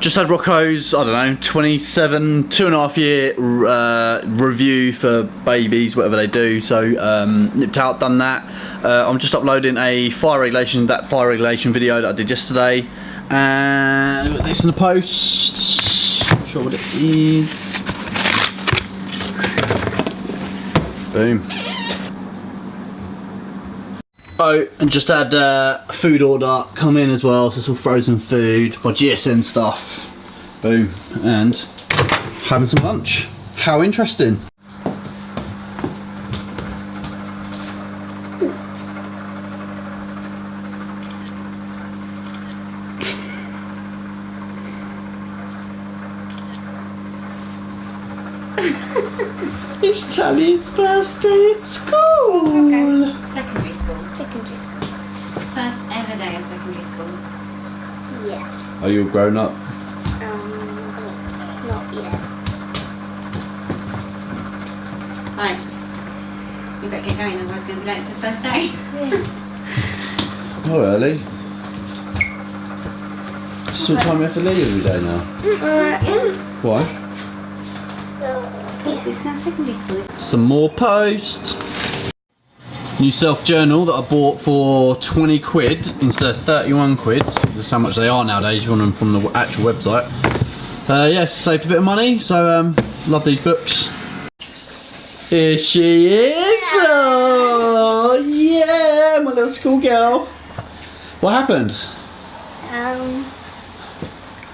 just had Rocco's, I don't know, 2.5 year review for babies, whatever they do. So nipped out, done that. I'm just uploading that fire regulation video that I did yesterday. And I've got this in the post. Not sure what it is. Boom. Oh, and just had a food order come in as well, so it's all frozen food, my GSN stuff. Boom. And having some lunch. How interesting. It's Talia's first day at school. Okay. Secondary school. Secondary school. First ever day of secondary school. Yes. Are you all grown up? Not yet. Right. You better get going, otherwise it's going to be late for the first day. Yeah. Oh, early. So what time you have to leave every day now? Why? This is now secondary school. Some more posts. New self-journal that I bought for 20 quid instead of 31 quid. That's how much they are nowadays, you want them from the actual website. Yes, saved a bit of money, so love these books. Here she is! Oh, yeah, my little schoolgirl. What happened?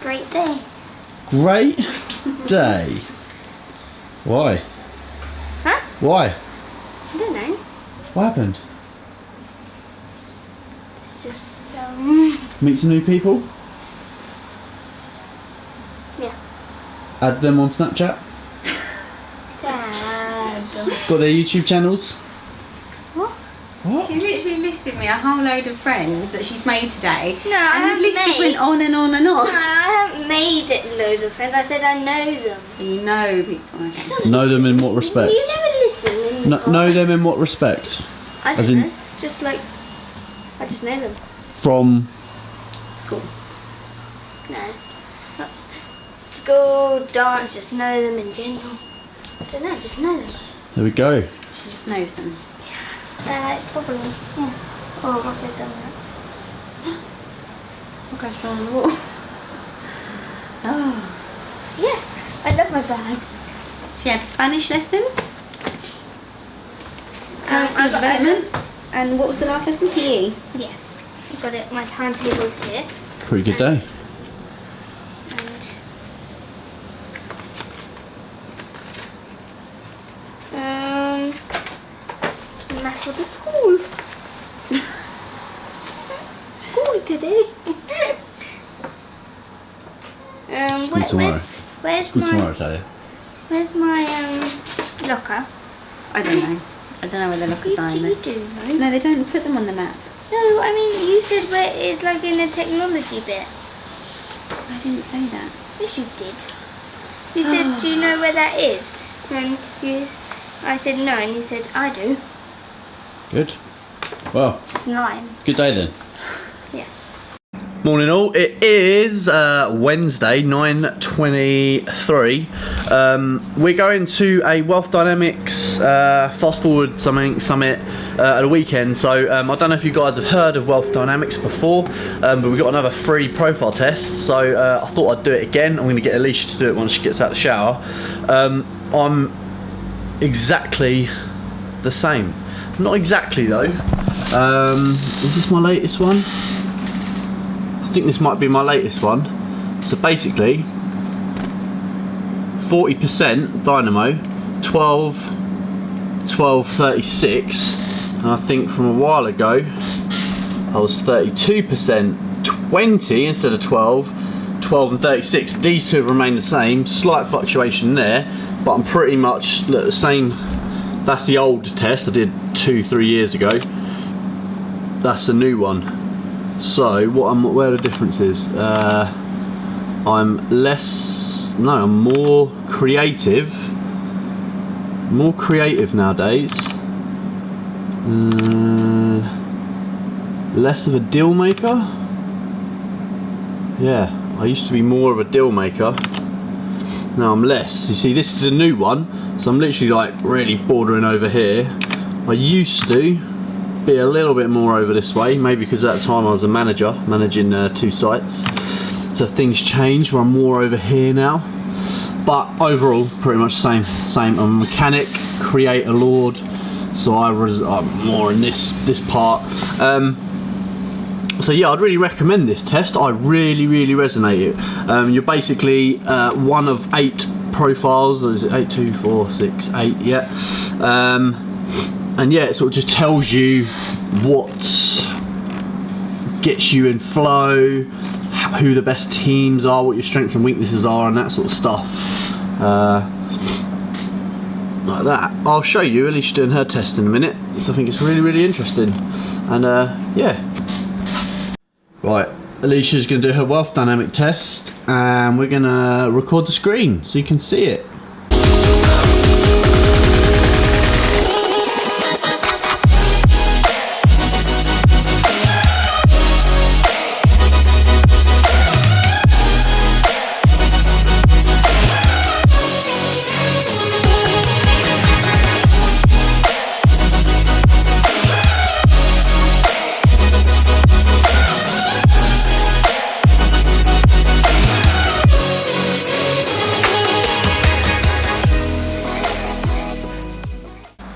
Great day. Great day. Why? Huh? Why? I don't know. What happened? It's just, Meet some new people? yeah. Add them on Snapchat? Dad. Got their YouTube channels? What? What? She's literally listed me a whole load of friends that she's made today. No, I and the haven't list just made. went on and on and on. No, I haven't made it loads of friends. I said I know them. You know people, okay. Know them in what respect? You never listen. In the Know them in what respect? I as don't in- know. Just like, I just know them. From... School. No. Not school, dance, just know them in general. I don't know, just know them. There we go. She just knows them. Probably, yeah. Oh, what goes down that? What goes drawn on the wall? Oh. Yeah, I love my bag. She had Spanish lesson. I Personal got- development. And what was the last lesson? PE. Yes, I've got it. My timetable's here. Pretty good day. And some math for the school. School today. School tomorrow. Where's School my tomorrow, Talia. Where's my locker? I don't know. I don't know where the lockers are. You do know. No, they don't put them on the map. No, I mean you said where it's like in the technology bit. I didn't say that. Yes, you did. You said, do you know where that is? And I said no, and you said I do. Good. Well, Slime. good day then. Yes. Morning all, it is Wednesday, 9:23. We're going to a Wealth Dynamics Fast Forward Summit at the weekend. So I don't know if you guys have heard of Wealth Dynamics before, but we've got another free profile test. So I thought I'd do it again. I'm going to get Alicia to do it once she gets out of the shower. I'm exactly the same. Not exactly though. Is this my latest one? I think this might be my latest one. So basically 40% dynamo, 12:36, and I think from a while ago I was 32%, 20 instead of 12 and 36. These two have remained the same, slight fluctuation there, but I'm pretty much the same. That's the old test I did 2-3 years ago. That's the new one. So where the difference is, I'm more creative nowadays, less of a deal maker. Yeah, I used to be more of a deal maker. Now I'm less. You see, this is a new one, so I'm literally like really bordering over here. I used to be a little bit more over this way, maybe because at that time I was a manager, managing 2 sites. So things changed where I'm more over here now. But overall, pretty much the same. I'm a mechanic, creator, lord. So I'm more in this part. So yeah, I'd really recommend this test. I really resonate it. You're basically one of 8 profiles. Is it 8, 2, 4, 6, 8? Yeah. And yeah, it sort of just tells you what gets you in flow, who the best teams are, what your strengths and weaknesses are, and that sort of stuff. Like that. I'll show you Alicia's doing her test in a minute. So I think it's really interesting. And yeah. Right, Alicia's going to do her wealth dynamic test, and we're going to record the screen so you can see it.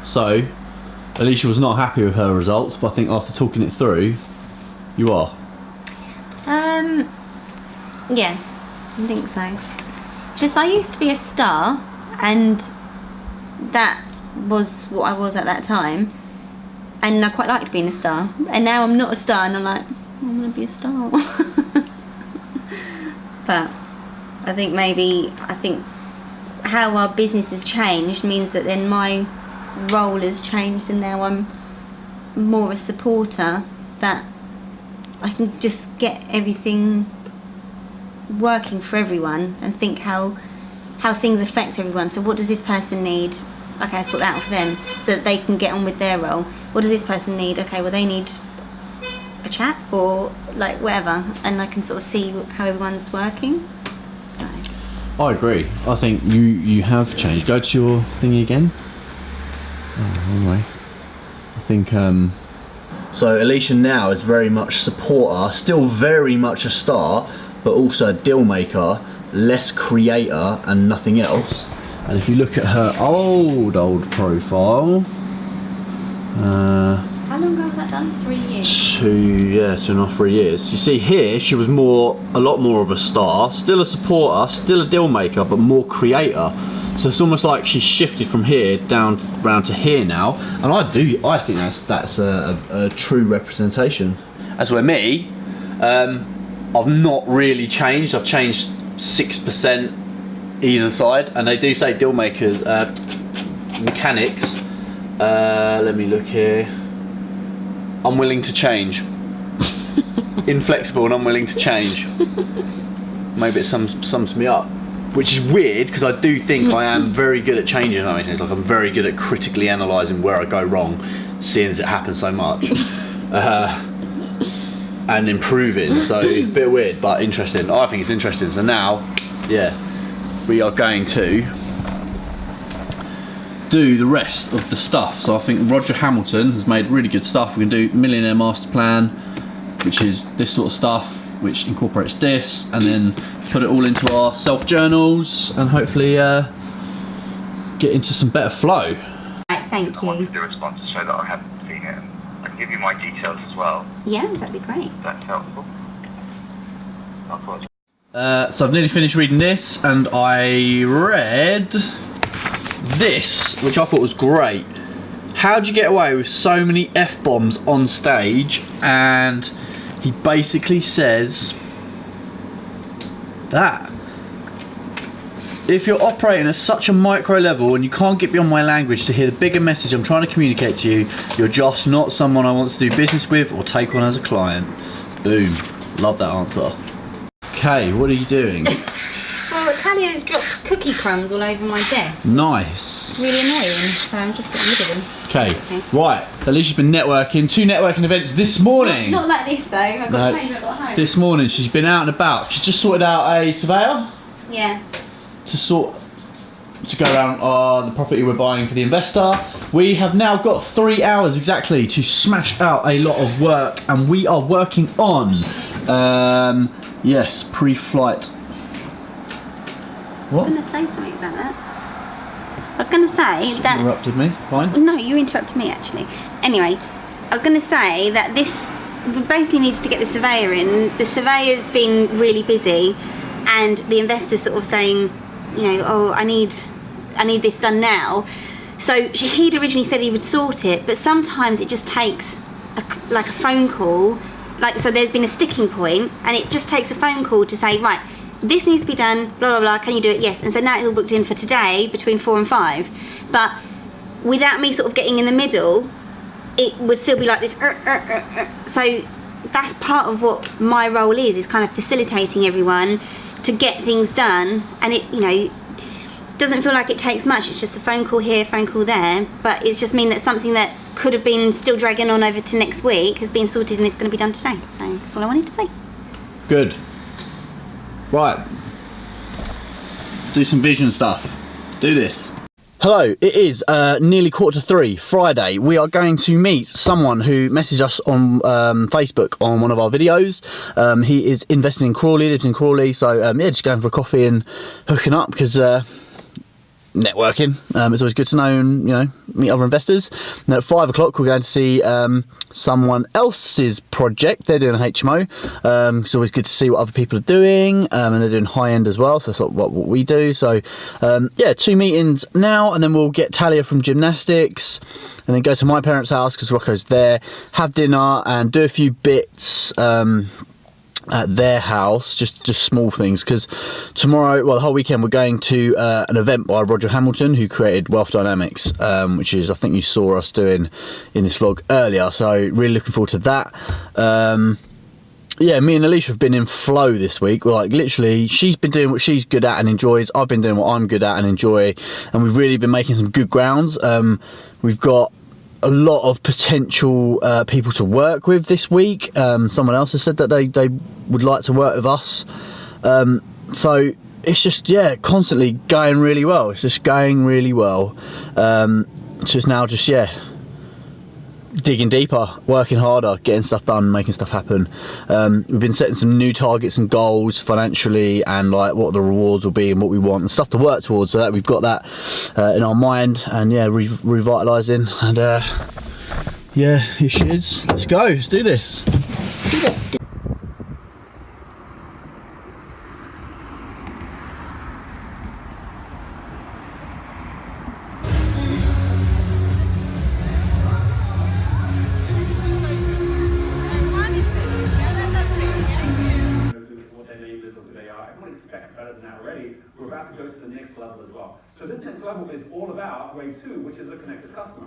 So, Alicia was not happy with her results, but I think after talking it through, you are. Yeah, I think so. Just, I used to be a star, and that was what I was at that time, and I quite liked being a star. And now I'm not a star, and I'm like, I want to be a star. But I think how our business has changed means that then my role has changed, and now I'm more a supporter, that I can just get everything working for everyone and think how things affect everyone. So what does this person need? Okay, I sort that out for them so that they can get on with their role. What does this person need? Okay, well, they need a chat or like whatever, and I can sort of see how everyone's working. I agree. I think you have changed. Go to your thingy again. Oh, anyway, I think so Alicia now is very much supporter, still very much a star, but also a deal maker, less creator and nothing else. And if you look at her old profile, how long ago was that done? 3 years? 2.5, 3 years. You see here, she was a lot more of a star, still a supporter, still a deal maker, but more creator. So it's almost like she's shifted from here down round to here now, and I think that's a true representation. As for me, I've not really changed. I've changed 6% either side, and they do say deal makers, mechanics. Let me look here. Unwilling to change. Inflexible and unwilling to change. Maybe it sums me up. Which is weird, because I do think I am very good at changing. I mean, it's like I'm very good at critically analysing where I go wrong, seeing as it happens so much, and improving. So a bit weird, but interesting. I think it's interesting. So now, yeah, we are going to do the rest of the stuff. So I think Roger Hamilton has made really good stuff. We can do Millionaire Master Plan, which is this sort of stuff, which incorporates this, and then put it all into our self journals, and hopefully get into some better flow. Right, thank I you. wanted the response to show that I haven't seen it. I can give you my details as well. Yeah, that'd be great. That's helpful. So I've nearly finished reading this, and I read this, which I thought was great. How do you get away with so many F-bombs on stage? And he basically says that if you're operating at such a micro level and you can't get beyond my language to hear the bigger message I'm trying to communicate to you, you're just not someone I want to do business with or take on as a client. Boom. Love that answer. Okay, what are you doing? Well, Talia's dropped cookie crumbs all over my desk. Nice. Really annoying, so I'm just getting rid of them. Okay, right. Alicia's been networking. 2 networking events this morning. Not like this though. I've got to change when I got home. This morning she's been out and about. She's just sorted out a surveyor Yeah. to go around the property we're buying for the investor. We have now got 3 hours exactly to smash out a lot of work, and we are working on yes, pre-flight. What? I was going to say something about that. I was going to say that... Interrupted me, fine. No, you interrupted me actually. Anyway, I was going to say that we basically needed to get the surveyor in. The surveyor's been really busy, and the investor's sort of saying, you know, oh, I need this done now. So he'd originally said he would sort it, but sometimes it just takes a phone call. Like, so there's been a sticking point, and it just takes a phone call to say, right, this needs to be done, blah, blah, blah, can you do it? Yes. And so now it's all booked in for today between 4 and 5. But without me sort of getting in the middle, it would still be like this. So that's part of what my role is kind of facilitating everyone to get things done. And it, you know, doesn't feel like it takes much. It's just a phone call here, phone call there. But it's just mean that something that could have been still dragging on over to next week has been sorted and it's going to be done today. So that's all I wanted to say. Good. Right. Do some vision stuff. Do this. Hello, it is nearly 2:45 Friday. We are going to meet someone who messaged us on Facebook on one of our videos. He is investing in Crawley, lives in Crawley, so yeah, just going for a coffee and hooking up because networking. It's always good to know and, you know, meet other investors. And at 5 o'clock we're going to see someone else's project. They're doing a HMO. It's always good to see what other people are doing, and they're doing high end as well, so that's sort of what we do. So yeah, 2 meetings now, and then we'll get Talia from gymnastics, and then go to my parents' house because Rocco's there, have dinner and do a few bits at their house, just small things, because tomorrow, well, the whole weekend we're going to an event by Roger Hamilton, who created Wealth Dynamics, which is, I think you saw us doing in this vlog earlier, so really looking forward to that. Yeah, me and Alicia have been in flow this week. We're like, literally, she's been doing what she's good at and enjoys, I've been doing what I'm good at and enjoy, and we've really been making some good grounds. We've got a lot of potential people to work with this week. Someone else has said that they would like to work with us. So it's just, yeah, constantly going really well. It's just going really well. So it's now just, yeah, digging deeper, working harder, getting stuff done, making stuff happen. We've been setting some new targets and goals financially, and like what the rewards will be and what we want and stuff to work towards, so that we've got that in our mind, and yeah, revitalising, and yeah, here she is. Let's go, let's do this. Better than that already. We're about to go to the next level as well. So this next level is all about way 2, which is the connected customer.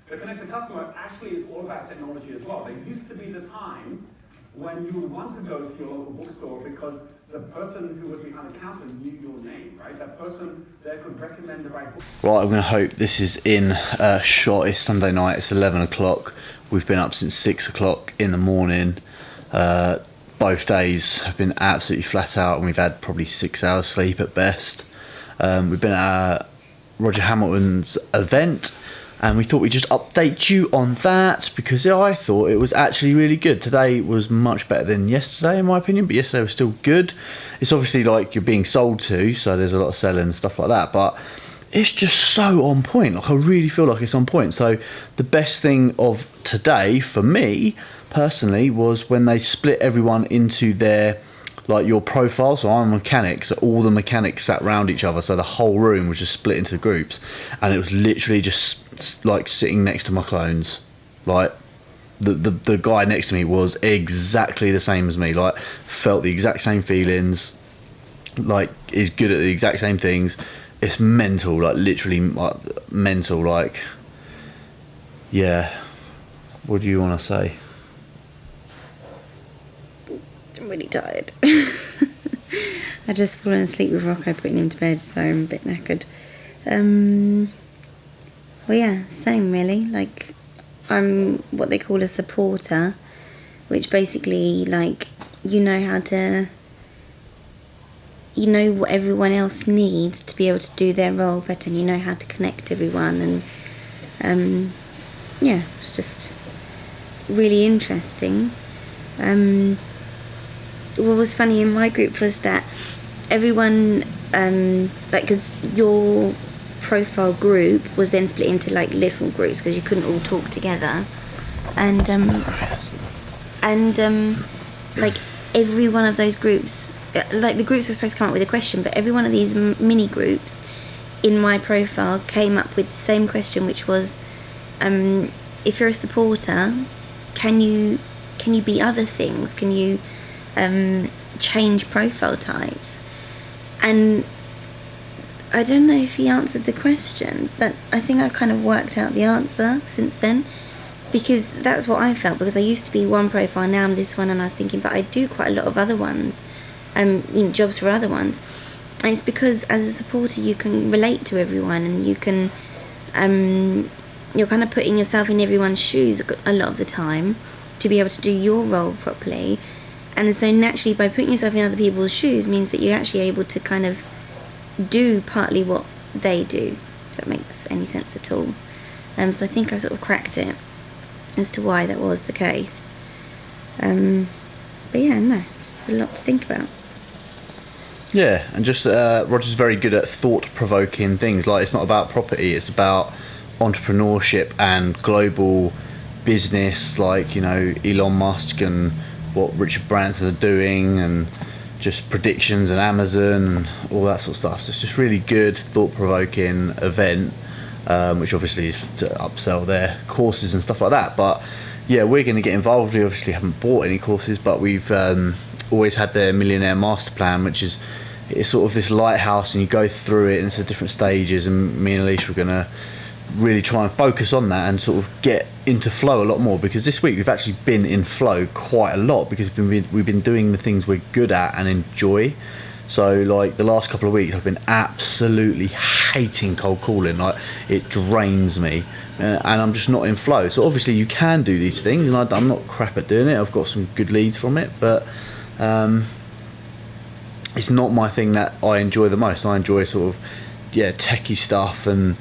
The connected customer actually is all about technology as well. There used to be the time when you would want to go to your local bookstore because the person who was behind the counter knew your name, right? That person there could recommend the right book. Right, I'm going to hope this is in shot. It's Sunday night, it's 11 o'clock. We've been up since 6 o'clock in the morning. Both days have been absolutely flat out, and we've had probably 6 hours sleep at best. We've been at Roger Hamilton's event, and we thought we'd just update you on that because I thought it was actually really good. Today was much better than yesterday in my opinion, but yesterday was still good. It's obviously like you're being sold to, so there's a lot of selling and stuff like that, but it's just so on point. Like, I really feel like it's on point. So the best thing of today for me personally was when they split everyone into their, like, your profile. So I'm a mechanic, so all the mechanics sat around each other, so the whole room was just split into groups, and it was literally just like sitting next to my clones. Like the guy next to me was exactly the same as me, like felt the exact same feelings, like is good at the exact same things. It's mental, like literally mental, like, yeah, what do you want to say? I'm really tired. I just fallen asleep with Rocco putting him to bed, so I'm a bit knackered. Well, yeah, same really. Like, I'm what they call a supporter, which basically, like, you know what everyone else needs to be able to do their role better, and you know how to connect everyone, and yeah, it's just really interesting. What was funny in my group was that everyone, like, because your profile group was then split into like little groups because you couldn't all talk together, and like every one of those groups, like the groups were supposed to come up with a question, but every one of these mini groups in my profile came up with the same question, which was, if you're a supporter, can you be other things? Can you change profile types? And I don't know if he answered the question, but I think I've kind of worked out the answer since then, because that's what I felt, because I used to be one profile, now I'm this one, and I was thinking, but I do quite a lot of other ones, jobs for other ones. And it's because as a supporter you can relate to everyone, and you can you're kind of putting yourself in everyone's shoes a lot of the time to be able to do your role properly. And so naturally, by putting yourself in other people's shoes means that you're actually able to kind of do partly what they do, if that makes any sense at all. So I think I sort of cracked it as to why that was the case. But yeah, no, it's just a lot to think about. Yeah, and just Roger's very good at thought-provoking things. Like, it's not about property, it's about entrepreneurship and global business, like, you know, Elon Musk and what Richard Branson are doing, and just predictions and Amazon and all that sort of stuff. So it's just really good, thought-provoking event, which obviously is to upsell their courses and stuff like that. But yeah, we're going to get involved. We obviously haven't bought any courses, but we've always had their Millionaire Master Plan, which is, it's sort of this lighthouse, and you go through it, and it's at different stages, and me and Alicia are going to really try and focus on that and sort of get into flow a lot more, because this week we've actually been in flow quite a lot, because we've been doing the things we're good at and enjoy. So like the last couple of weeks I've been absolutely hating cold calling. Like, it drains me, and I'm just not in flow. So obviously you can do these things, and I'm not crap at doing it. I've got some good leads from it, but it's not my thing that I enjoy the most. I enjoy sort of techie stuff and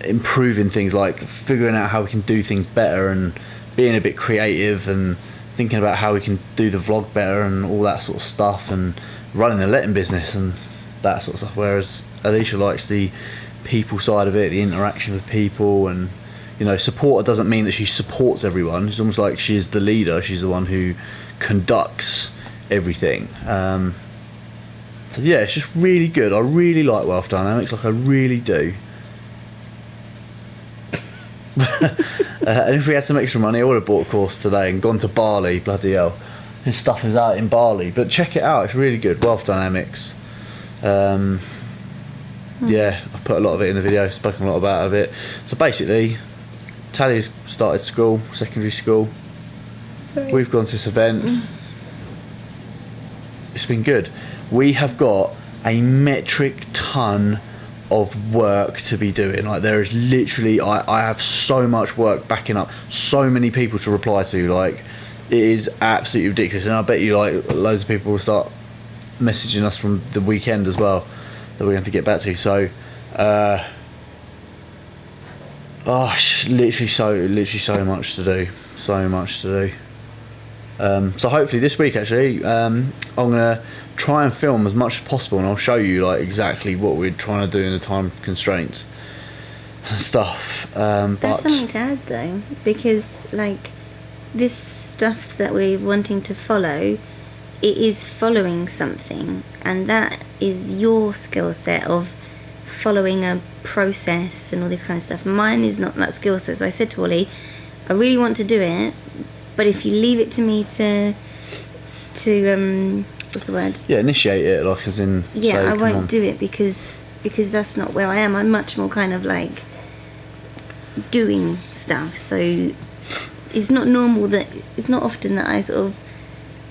improving things, like figuring out how we can do things better, and being a bit creative, and thinking about how we can do the vlog better, and all that sort of stuff, and running the letting business and that sort of stuff. Whereas Alicia likes the people side of it, the interaction with people, and, you know, supporter doesn't mean that she supports everyone. It's almost like she's the leader, she's the one who conducts everything. So yeah, it's just really good. I really like Wealth Dynamics, like I really do. And if we had some extra money, I would have bought a course today and gone to Bali. Bloody hell, his stuff is out in Bali. But check it out, it's really good. Wealth Dynamics. Yeah, I've put a lot of it in the video, spoken a lot about it. So basically, Talia's started school, secondary school. We've gone to this event. It's been good. We have got a metric ton of work to be doing. Like, there is literally, I have so much work backing up, so many people to reply to. Like, it is absolutely ridiculous, and I bet you like loads of people will start messaging us from the weekend as well that we're going to get back to. So literally so much to do, so hopefully this week, actually, I'm gonna try and film as much as possible, and I'll show you like exactly what we're trying to do in the time constraints and stuff. There's But something to add though, because like this stuff that we're wanting to follow, it is following something, and that is your skill set of following a process and all this kind of stuff. Mine is not that skill set. So I said to Ollie, I really want to do it, but if you leave it to me to what's the word? Yeah, initiate it, like, as in. Yeah, say, I come won't on. do it because that's not where I am. I'm much more kind of like doing stuff. So it's not normal that, it's not often that I sort of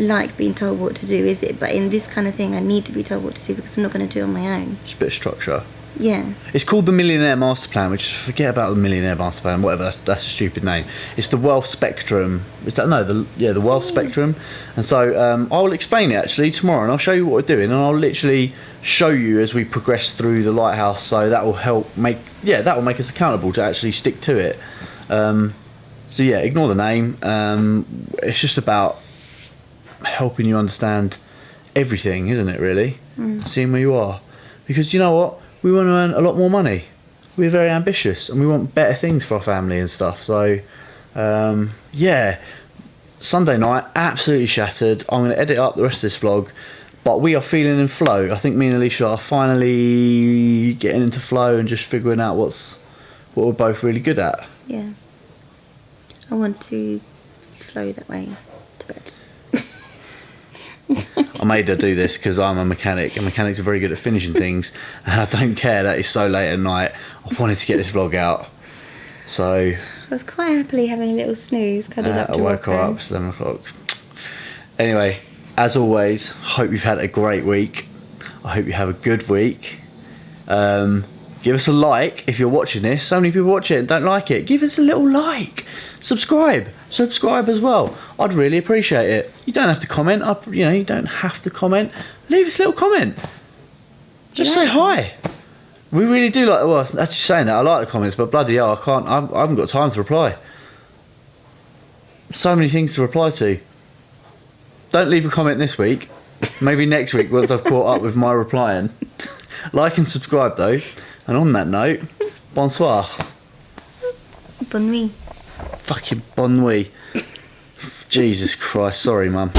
like being told what to do, is it? But in this kind of thing, I need to be told what to do because I'm not going to do it on my own. Just a bit of structure. Yeah. It's called the Millionaire Master Plan, which forget about the Millionaire Master Plan, whatever. That's a stupid name. It's the Wealth Spectrum. Is that the Wealth Spectrum? And so I'll explain it actually tomorrow, and I'll show you what we're doing, and I'll literally show you as we progress through the lighthouse. So that will help make us accountable to actually stick to it. So yeah, ignore the name. It's just about helping you understand everything, isn't it? Really, seeing where you are, because you know what. We want to earn a lot more money. We're very ambitious and we want better things for our family and stuff. So, yeah, Sunday night, absolutely shattered. I'm going to edit up the rest of this vlog, but we are feeling in flow. I think me and Alicia are finally getting into flow and just figuring out what we're both really good at. Yeah. I want to flow that way to bed. I made her do this because I'm a mechanic, and mechanics are very good at finishing things, and I don't care that it's so late at night. I wanted to get this vlog out, so I was quite happily having a little snooze, cuddled up to I woke her Rocco. up 7 o'clock. Anyway, as always, hope you've had a great week. I hope you have a good week. Give us a like if you're watching this. So many people watch it and don't like it. Give us a little like. Subscribe as well. I'd really appreciate it. You don't have to comment. You don't have to comment. Leave us a little comment. Just say hi. We really do like. Well, actually saying that, I like the comments, but bloody hell, I haven't got time to reply. So many things to reply to. Don't leave a comment this week. Maybe next week once I've caught up with my replying. Like and subscribe though. And on that note, bonsoir. Bonne nuit. Fucking bon nuit. Jesus Christ, sorry mum.